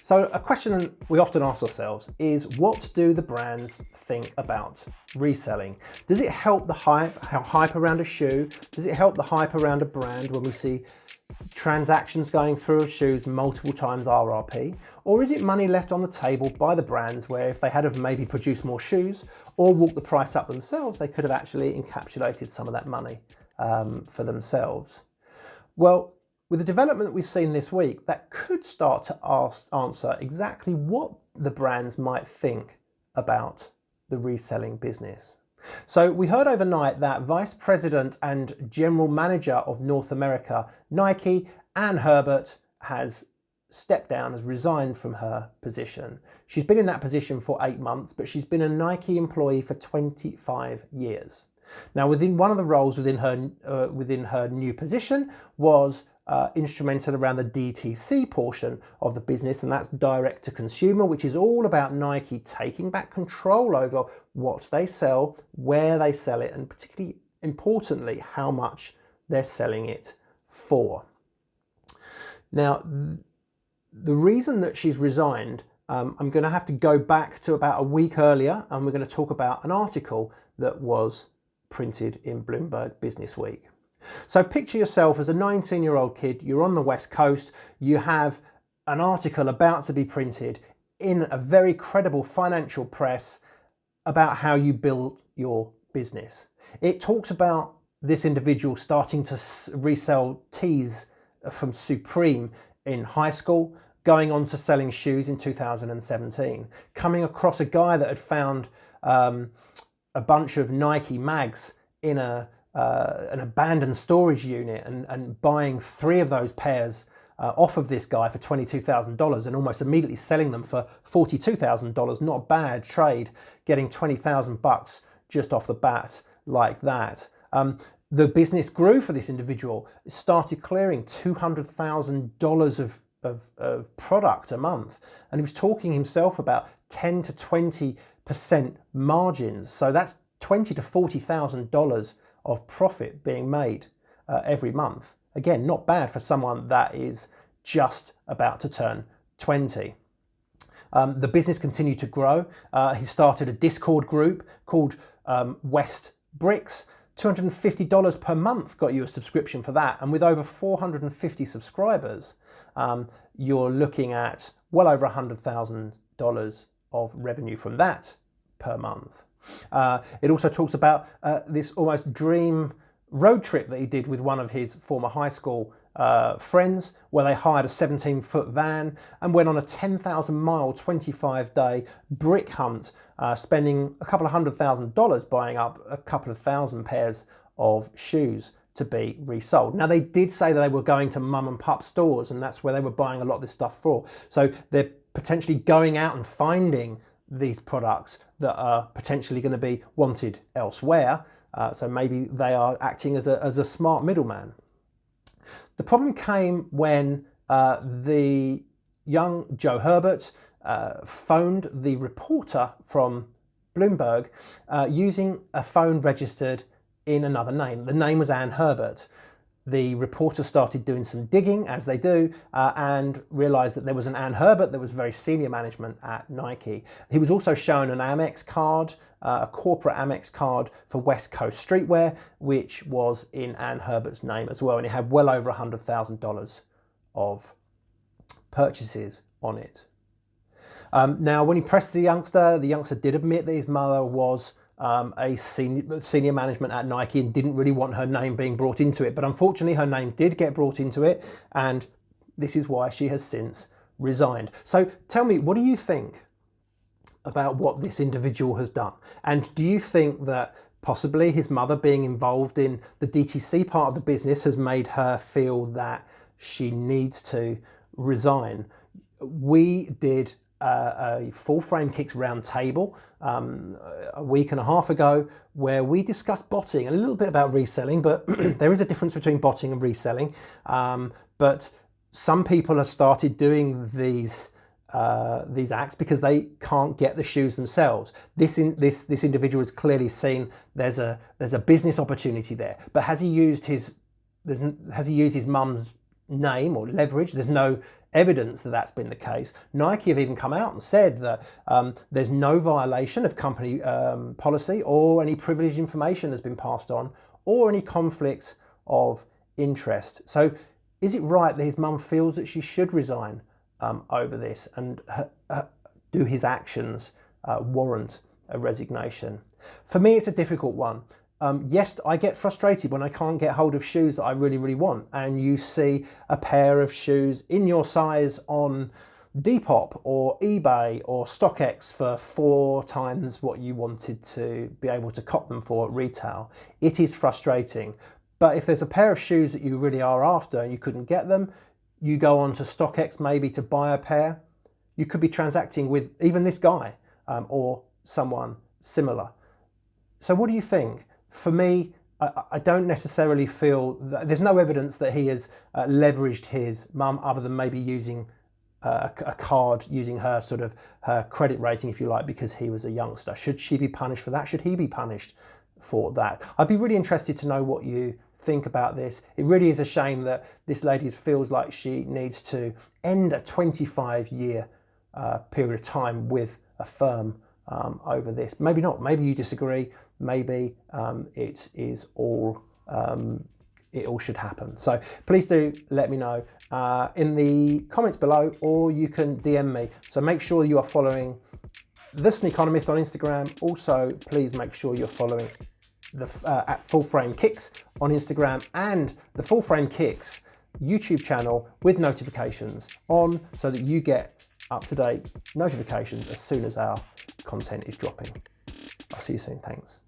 So a question we often ask ourselves is, what do the brands think about reselling? Does it help the hype around a shoe? Does it help the hype around a brand when we see transactions going through of shoes multiple times RRP? Or is it money left on the table by the brands where if they had have maybe produced more shoes or walked the price up themselves, they could have actually encapsulated some of that money for themselves? Well, with the development that we've seen this week, that could start to answer exactly what the brands might think about the reselling business. So we heard overnight that Vice President and General Manager of North America, Nike, Ann Herbert, has stepped down, has resigned from her position. She's been in that position for 8 months, but she's been a Nike employee for 25 years. Now, within one of the roles within her new position was instrumental around the DTC portion of the business, and that's direct to consumer, which is all about Nike taking back control over what they sell, where they sell it, and particularly importantly, how much they're selling it for. Now, the reason that she's resigned, I'm going to have to go back to about a week earlier, and we're going to talk about an article that was printed in Bloomberg Business Week. So picture yourself as a 19-year-old kid, you're on the West Coast, you have an article about to be printed in a very credible financial press about how you build your business. It talks about this individual starting to resell tees from Supreme in high school, going on to selling shoes in 2017, coming across a guy that had found a bunch of Nike mags in an abandoned storage unit and buying 3 of those pairs off of this guy for $22,000 and almost immediately selling them for $42,000. Not a bad trade, getting $20,000 just off the bat like that. The business grew for this individual. It started clearing $200,000 of product a month, and he was talking himself about 10 to 20% margins. So that's $20,000 to $40,000 of profit being made every month. Again, not bad for someone that is just about to turn 20. The business continued to grow. He started a Discord group called West Bricks. $250 per month got you a subscription for that. And with over 450 subscribers, you're looking at well over $100,000 of revenue from that per month. It also talks about this almost dream road trip that he did with one of his former high school friends, where they hired a 17-foot van and went on a 10,000-mile, 25-day brick hunt, spending a couple of $100,000 buying up a couple of thousand pairs of shoes to be resold. Now, they did say that they were going to mum and pup stores, and that's where they were buying a lot of this stuff for. So they're potentially going out and finding these products that are potentially going to be wanted elsewhere. So maybe they are acting as a smart middleman. The problem came when the young Joe Herbert phoned the reporter from Bloomberg using a phone registered in another name. The name was Ann Herbert. The reporter started doing some digging, as they do, and realised that there was an Ann Herbert that was very senior management at Nike. He was also shown an Amex card, a corporate Amex card for West Coast Streetwear, which was in Ann Herbert's name as well, and it had well over $100,000 of purchases on it. Now, when he pressed the youngster did admit that his mother was a senior management at Nike and didn't really want her name being brought into it. But unfortunately, her name did get brought into it, and this is why she has since resigned. So tell me, what do you think about what this individual has done? And do you think that possibly his mother being involved in the DTC part of the business has made her feel that she needs to resign? We did a Full Frame Kicks roundtable a week and a half ago, where we discussed botting and a little bit about reselling, but there is a difference between botting and reselling. But some people have started doing these acts because they can't get the shoes themselves. This individual has clearly seen there's a business opportunity there, but has he used his mum's name or leverage. There's no evidence that that's been the case. Nike have even come out and said that there's no violation of company policy, or any privileged information has been passed on, or any conflict of interest. So is it right that his mum feels that she should resign over this, and do his actions warrant a resignation? For me, it's a difficult one. Yes, I get frustrated when I can't get hold of shoes that I really, really want, and you see a pair of shoes in your size on Depop or eBay or StockX for 4 times what you wanted to be able to cop them for at retail. It is frustrating. But if there's a pair of shoes that you really are after and you couldn't get them, you go on to StockX maybe to buy a pair. You could be transacting with even this guy or someone similar. So what do you think? For me, I don't necessarily feel that there's no evidence that he has leveraged his mum, other than maybe using a card, using her sort of her credit rating, if you like, because he was a youngster. Should she be punished for that? Should he be punished for that? I'd be really interested to know what you think about this. It really is a shame that this lady feels like she needs to end a 25-year period of time with a firm over this. Maybe not. Maybe you disagree. Maybe it is all it all should happen. So please do let me know in the comments below, or you can DM me. So make sure you are following the Sneakonomist on Instagram. Also, please make sure you're following the at Full Frame Kicks on Instagram, and the Full Frame Kicks YouTube channel with notifications on, so that you get up-to-date notifications as soon as our content is dropping. I'll see you soon. Thanks.